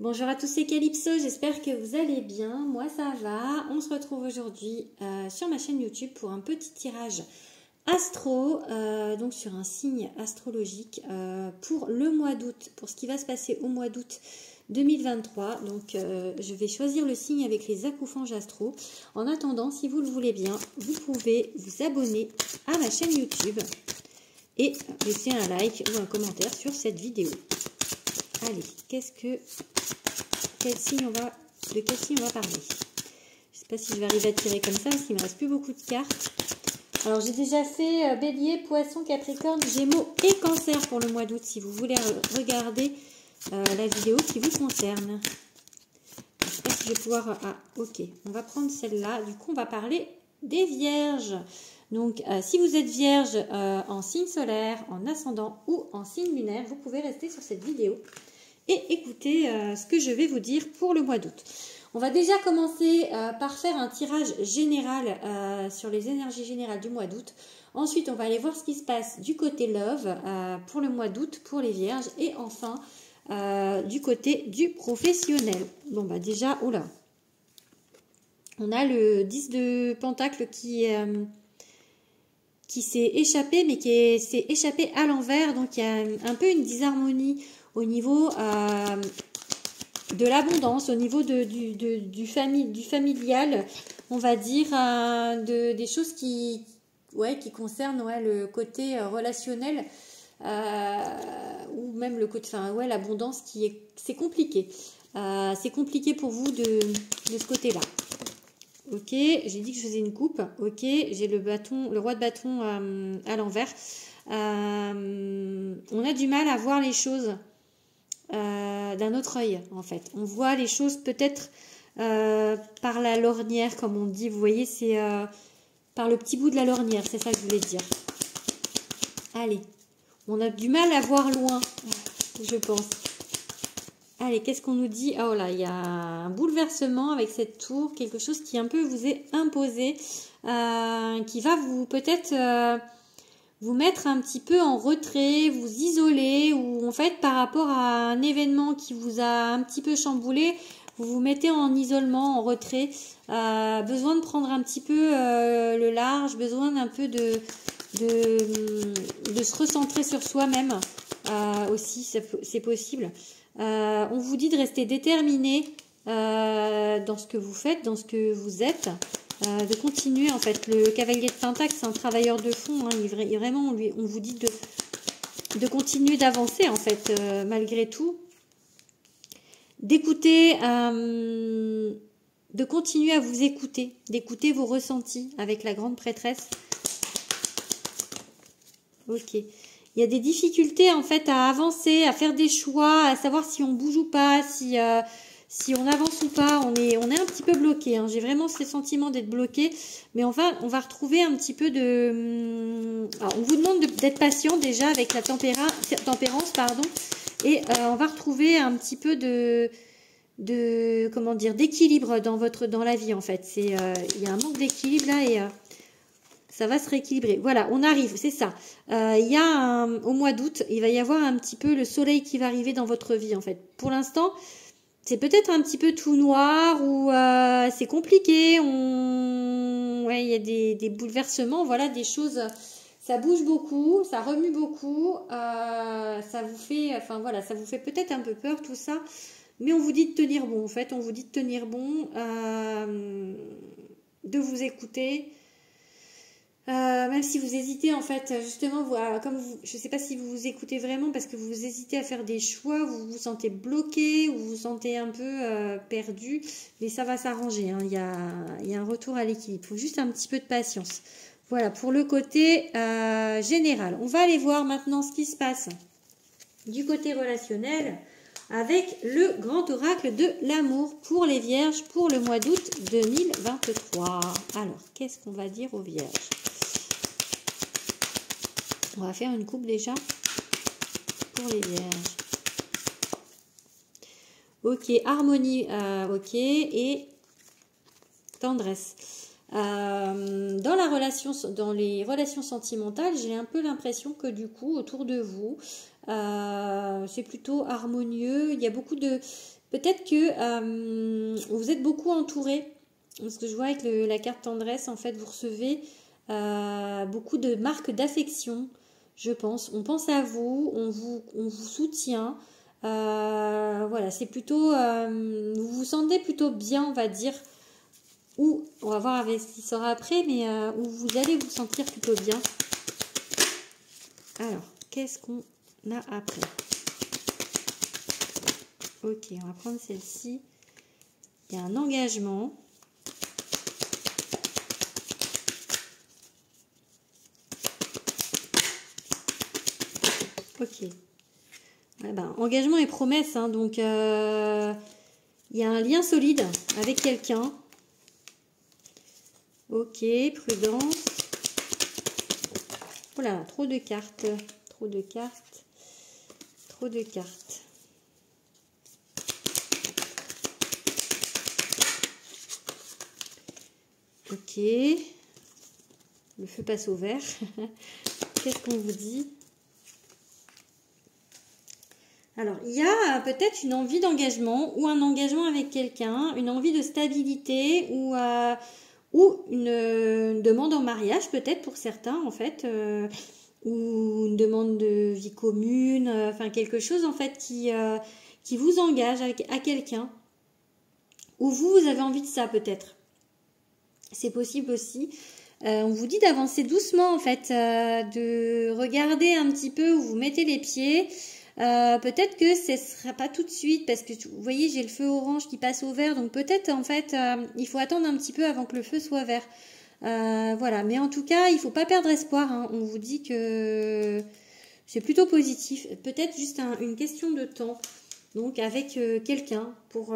Bonjour à tous, c'est Calypso, j'espère que vous allez bien, moi ça va. On se retrouve aujourd'hui sur ma chaîne YouTube pour un petit tirage astro, donc sur un signe astrologique pour le mois d'août, pour ce qui va se passer au mois d'août 2023. Donc je vais choisir le signe avec les accoufanges astro. En attendant, si vous le voulez bien, vous pouvez vous abonner à ma chaîne YouTube et laisser un like ou un commentaire sur cette vidéo. Allez, de quel signe on va parler? Je ne sais pas si je vais arriver à tirer comme ça parce qu'il ne me reste plus beaucoup de cartes. Alors j'ai déjà fait Bélier, Poisson, Capricorne, Gémeaux et Cancer pour le mois d'août si vous voulez regarder la vidéo qui vous concerne. Je ne sais pas si je vais pouvoir... Ah ok, on va prendre celle-là. Du coup on va parler des Vierges. Donc si vous êtes Vierge en signe solaire, en ascendant ou en signe lunaire, vous pouvez rester sur cette vidéo et écoutez ce que je vais vous dire pour le mois d'août. On va déjà commencer par faire un tirage général sur les énergies générales du mois d'août. Ensuite, on va aller voir ce qui se passe du côté love pour le mois d'août pour les Vierges. Et enfin, du côté du professionnel. Bon, bah déjà, oula. On a le 10 de Pentacle qui s'est échappé, mais qui s'est échappé à l'envers. Donc, il y a un peu une disharmonie au niveau de l'abondance, au niveau du familial, on va dire, des choses qui concernent le côté relationnel ou même le côté, l'abondance c'est compliqué. C'est compliqué pour vous de ce côté-là. Ok, j'ai dit que je faisais une coupe. Ok, j'ai le roi de bâton à l'envers. On a du mal à voir les choses d'un autre œil, en fait. On voit les choses peut-être par la lorgnière, comme on dit. Vous voyez, c'est par le petit bout de la lorgnière. C'est ça que je voulais dire. Allez, on a du mal à voir loin, je pense. Allez, qu'est-ce qu'on nous dit? Oh là, il y a un bouleversement avec cette tour. Quelque chose qui un peu vous est imposé. Qui va vous peut-être... vous mettre un petit peu en retrait, vous isoler, ou en fait par rapport à un événement qui vous a un petit peu chamboulé, vous vous mettez en isolement, en retrait, besoin de prendre un petit peu le large, besoin d'un peu de se recentrer sur soi-même aussi, c'est possible. On vous dit de rester déterminé dans ce que vous faites, dans ce que vous êtes. De continuer, en fait, le cavalier de Pentacle, c'est un travailleur de fond, hein, vraiment, on vous dit de continuer d'avancer, en fait, malgré tout, d'écouter, de continuer à vous écouter, d'écouter vos ressentis avec la grande prêtresse. Ok, il y a des difficultés, en fait, à avancer, à faire des choix, à savoir si on bouge ou pas, si on avance ou pas, on est un petit peu bloqué. Hein. J'ai vraiment ce sentiment d'être bloqué. Mais on va retrouver un petit peu de... Alors, on vous demande d'être patient déjà avec la tempérance, pardon. Et on va retrouver un petit peu comment dire, d'équilibre dans la vie, en fait. Il y a un manque d'équilibre là et... ça va se rééquilibrer. Voilà, on arrive, c'est ça. Au mois d'août, il va y avoir un petit peu le soleil qui va arriver dans votre vie, en fait. Pour l'instant... c'est peut-être un petit peu tout noir ou c'est compliqué. Il y a des bouleversements, voilà, des choses. Ça bouge beaucoup, ça remue beaucoup. Ça vous fait, ça vous fait peut-être un peu peur tout ça. Mais on vous dit de tenir bon. En fait, on vous dit de tenir bon, de vous écouter. Même si vous hésitez, en fait, justement, je ne sais pas si vous vous écoutez vraiment parce que vous hésitez à faire des choix, vous vous sentez bloqué ou vous vous sentez un peu perdu, mais ça va s'arranger, hein. Il y a un retour à l'équilibre. Il faut juste un petit peu de patience. Voilà, pour le côté général. On va aller voir maintenant ce qui se passe du côté relationnel avec le grand oracle de l'amour pour les Vierges pour le mois d'août 2023. Alors, qu'est-ce qu'on va dire aux Vierges? On va faire une coupe déjà pour les Vierges. Ok, harmonie, ok, et tendresse. Dans les relations sentimentales, j'ai un peu l'impression que du coup, autour de vous, c'est plutôt harmonieux. Il y a beaucoup de Peut-être que vous êtes beaucoup entouré. Parce que je vois avec la carte tendresse, en fait, vous recevez beaucoup de marques d'affection, je pense. On pense à vous, on vous soutient. Voilà, c'est plutôt... vous vous sentez plutôt bien, on va dire. Ou, on va voir avec ce qui sera après, mais où vous allez vous sentir plutôt bien. Alors, qu'est-ce qu'on a après? Ok, on va prendre celle-ci. Il y a un engagement. Ok. Ouais, ben, engagement et promesse, hein, donc il y a un lien solide avec quelqu'un. Ok, prudence. Oh là, trop de cartes, trop de cartes, trop de cartes. Ok, le feu passe au vert. Qu'est-ce qu'on vous dit? Alors, il y a peut-être une envie d'engagement ou un engagement avec quelqu'un, une envie de stabilité ou une demande en mariage peut-être pour certains en fait, ou une demande de vie commune, enfin quelque chose en fait qui vous engage à quelqu'un. Ou vous avez envie de ça peut-être. C'est possible aussi. On vous dit d'avancer doucement en fait, de regarder un petit peu où vous mettez les pieds. Peut-être que ce ne sera pas tout de suite parce que vous voyez j'ai le feu orange qui passe au vert, donc peut-être en fait il faut attendre un petit peu avant que le feu soit vert. Voilà, mais en tout cas il ne faut pas perdre espoir, hein. On vous dit que c'est plutôt positif, peut-être juste une question de temps, donc avec quelqu'un pour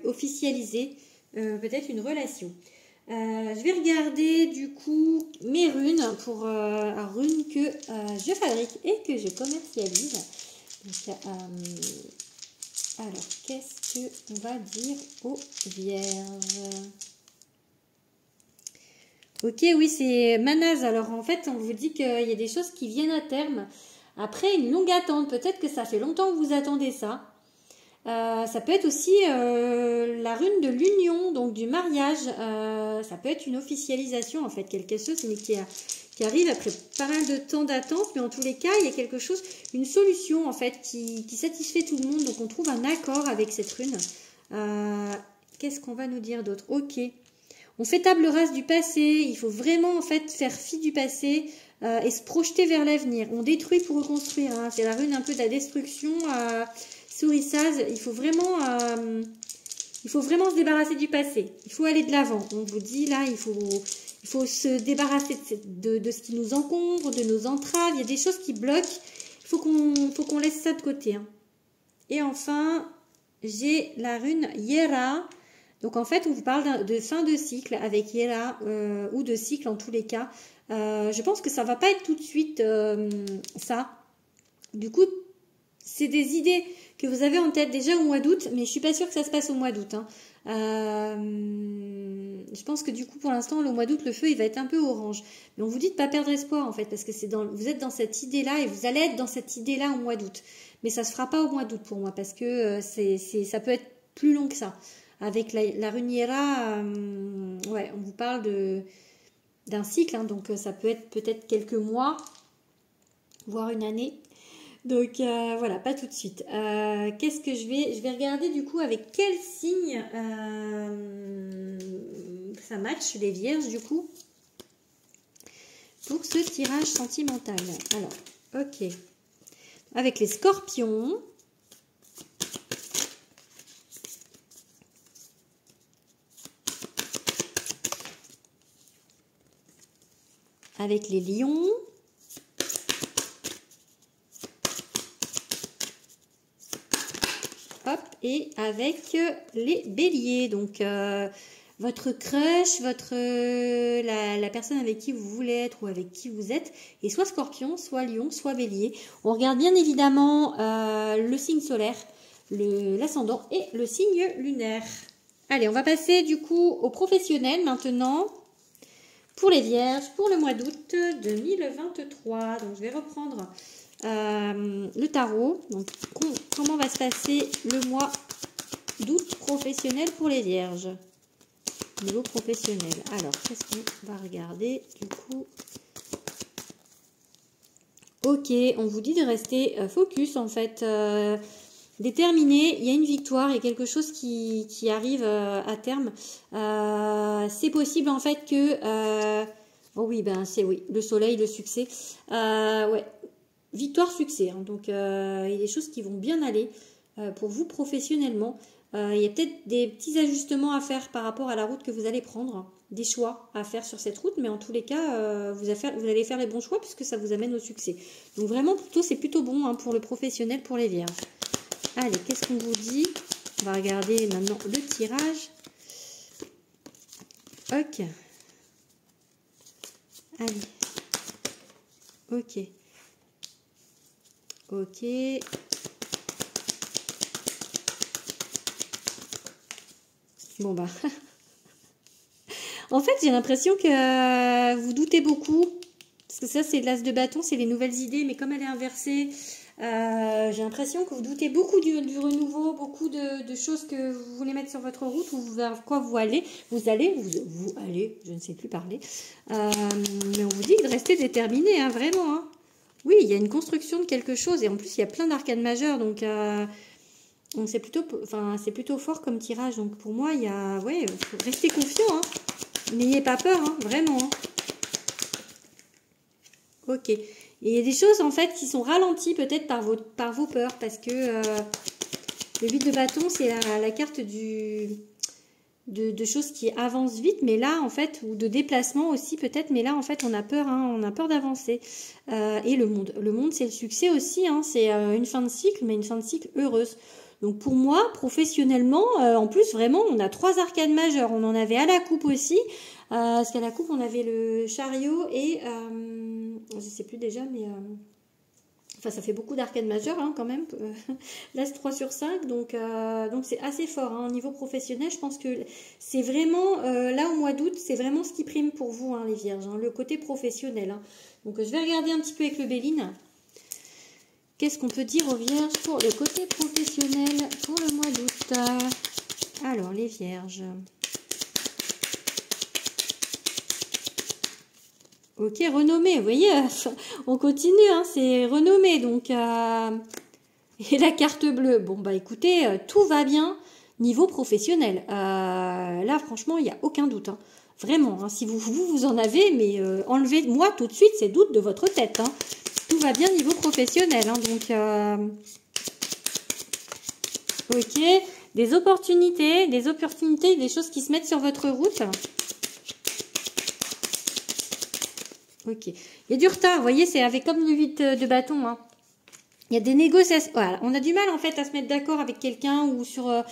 officialiser peut-être une relation. Je vais regarder du coup mes runes pour runes que je fabrique et que je commercialise. Donc, alors, qu'est-ce qu'on va dire aux vierges? Ok, oui, c'est Manaz. Alors, en fait, on vous dit qu'il y a des choses qui viennent à terme. Après une longue attente, peut-être que ça fait longtemps que vous attendez ça. Ça peut être aussi la rune de l'union, donc du mariage. Ça peut être une officialisation, en fait, quelque chose mais qui arrive après pas mal de temps d'attente. Mais en tous les cas, il y a quelque chose, une solution, en fait, qui satisfait tout le monde. Donc, on trouve un accord avec cette rune. Qu'est-ce qu'on va nous dire d'autre? Ok. On fait table rase du passé. Il faut vraiment, en fait, faire fi du passé et se projeter vers l'avenir. On détruit pour reconstruire. Hein. C'est la rune un peu de la destruction. Sourissage, il faut vraiment se débarrasser du passé. Il faut aller de l'avant. On vous dit là, il faut se débarrasser de ce qui nous encombre, de nos entraves. Il y a des choses qui bloquent. Il faut qu'on laisse ça de côté. Hein. Et enfin, j'ai la rune Yera. Donc en fait, on vous parle de fin de cycle avec Yera ou de cycle en tous les cas. Je pense que ça va pas être tout de suite ça. Du coup, c'est des idées que vous avez en tête déjà au mois d'août, mais je suis pas sûre que ça se passe au mois d'août. Hein. Je pense que du coup, pour l'instant, le mois d'août, le feu, il va être un peu orange. Mais on vous dit de pas perdre espoir, en fait, parce que vous êtes dans cette idée-là et vous allez être dans cette idée-là au mois d'août. Mais ça se fera pas au mois d'août pour moi, parce que ça peut être plus long que ça. Avec la runiera, ouais, on vous parle d'un cycle, hein, donc ça peut être peut-être quelques mois, voire une année. Donc voilà, pas tout de suite. Qu'est-ce que je vais regarder du coup avec quel signe ça match les vierges du coup pour ce tirage sentimental. Alors, ok. Avec les scorpions. Avec les lions. Hop, et avec les béliers. Donc, votre crush, la personne avec qui vous voulez être ou avec qui vous êtes, est soit scorpion, soit lion, soit bélier. On regarde bien évidemment le signe solaire, l'ascendant et le signe lunaire. Allez, on va passer du coup au professionnel maintenant. Pour les vierges, pour le mois d'août 2023. Donc, je vais reprendre le tarot. Donc, comment va se passer le mois d'août professionnel pour les vierges. Niveau professionnel. Alors, qu'est-ce qu'on va regarder du coup? Ok, on vous dit de rester focus en fait, déterminé. Il y a une victoire, il y a quelque chose qui arrive à terme. C'est possible en fait que... oh oui, ben c'est oui, le soleil, le succès. Ouais, victoire, succès. Hein. Donc, il y a des choses qui vont bien aller pour vous professionnellement. Il y a peut-être des petits ajustements à faire par rapport à la route que vous allez prendre, des choix à faire sur cette route, mais en tous les cas, vous allez faire les bons choix puisque ça vous amène au succès. Donc vraiment, c'est plutôt bon hein, pour le professionnel, pour les vierges. Allez, qu'est-ce qu'on vous dit? On va regarder maintenant le tirage. Ok. Allez. Ok. Ok. Bon bah, en fait j'ai l'impression que vous doutez beaucoup, parce que ça c'est l'as de bâton, c'est les nouvelles idées, mais comme elle est inversée, j'ai l'impression que vous doutez beaucoup du renouveau, beaucoup de choses que vous voulez mettre sur votre route, ou vers quoi vous allez, je ne sais plus parler, mais on vous dit de rester déterminé, hein, vraiment, hein. Oui, il y a une construction de quelque chose, et en plus il y a plein d'arcades majeures, donc c'est plutôt fort comme tirage. Donc pour moi, il y a, ouais, faut rester confiant. Hein. N'ayez pas peur, hein, vraiment. Hein. Ok. Et il y a des choses en fait qui sont ralenties peut-être par vos peurs, parce que le 8 de bâton, c'est la carte de choses qui avancent vite, mais là en fait, ou de déplacement aussi peut-être, mais là en fait on a peur, hein, on a peur d'avancer. Et le monde c'est le succès aussi, hein, c'est une fin de cycle, mais une fin de cycle heureuse. Donc pour moi, professionnellement, en plus vraiment, on a 3 arcades majeures. On en avait à la coupe aussi, parce qu'à la coupe on avait le chariot et je sais plus déjà, mais enfin ça fait beaucoup d'arcades majeures hein, quand même. Là c'est 3 sur 5, donc c'est assez fort hein. Au niveau professionnel. Je pense que c'est vraiment là au mois d'août, c'est vraiment ce qui prime pour vous hein, les vierges, hein, le côté professionnel. Hein. Donc je vais regarder un petit peu avec le Béline. Qu'est-ce qu'on peut dire aux vierges pour le côté professionnel pour le mois d'août? Alors, les vierges. Ok, renommé. Vous voyez, on continue. Hein, c'est renommé. Donc, et la carte bleue. Bon, bah écoutez, tout va bien niveau professionnel. Là, franchement, il n'y a aucun doute. Hein. Vraiment, hein, si vous en avez, mais enlevez-moi tout de suite ces doutes de votre tête. Hein. Tout va bien niveau professionnel, hein, donc ok, des opportunités, des choses qui se mettent sur votre route. Ok, il y a du retard, vous voyez, c'est avec comme le 8 de bâton. Hein. Il y a des négociations, voilà, on a du mal en fait à se mettre d'accord avec quelqu'un ou sur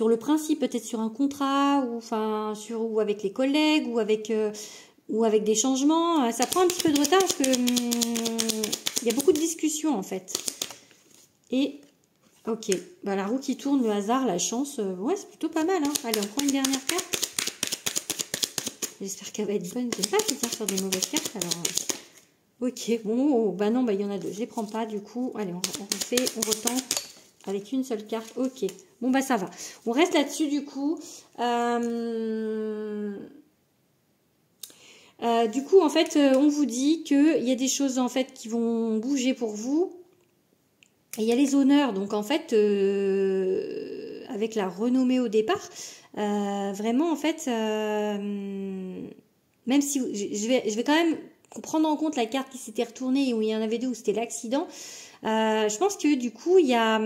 le principe, peut-être sur un contrat, ou enfin ou avec les collègues, ou avec des changements. Ça prend un petit peu de retard parce que il y a beaucoup de discussions en fait. Et ok, bah, la roue qui tourne, le hasard, la chance, ouais, c'est plutôt pas mal. Hein. Allez, on prend une dernière carte. J'espère qu'elle va être bonne. J'aime pas qui tire sur des mauvaises cartes. Alors, ok, bon, bah non, bah il y en a 2. Je les prends pas du coup. Allez, on retente avec une seule carte. Ok, bon bah ça va. On reste là-dessus du coup. Du coup, en fait, on vous dit qu'il y a des choses en fait qui vont bouger pour vous. Et il y a les honneurs. Donc, en fait, avec la renommée au départ, vraiment, en fait, même si je vais quand même prendre en compte la carte qui s'était retournée, où il y en avait 2, où c'était l'accident. Je pense que du coup, il y a...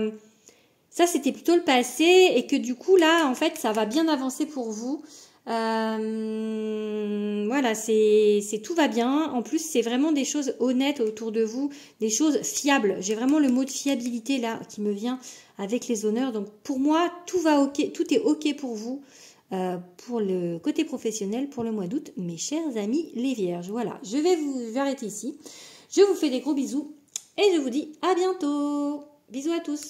Ça, c'était plutôt le passé, et que du coup, là, en fait, ça va bien avancer pour vous. Voilà, c'est tout va bien. En plus, c'est vraiment des choses honnêtes autour de vous, des choses fiables. J'ai vraiment le mot de fiabilité là qui me vient avec les honneurs. Donc pour moi, tout va ok, tout est ok pour vous pour le côté professionnel pour le mois d'août, mes chers amis les vierges. Voilà, je vais vous arrêter ici. Je vous fais des gros bisous et je vous dis à bientôt. Bisous à tous.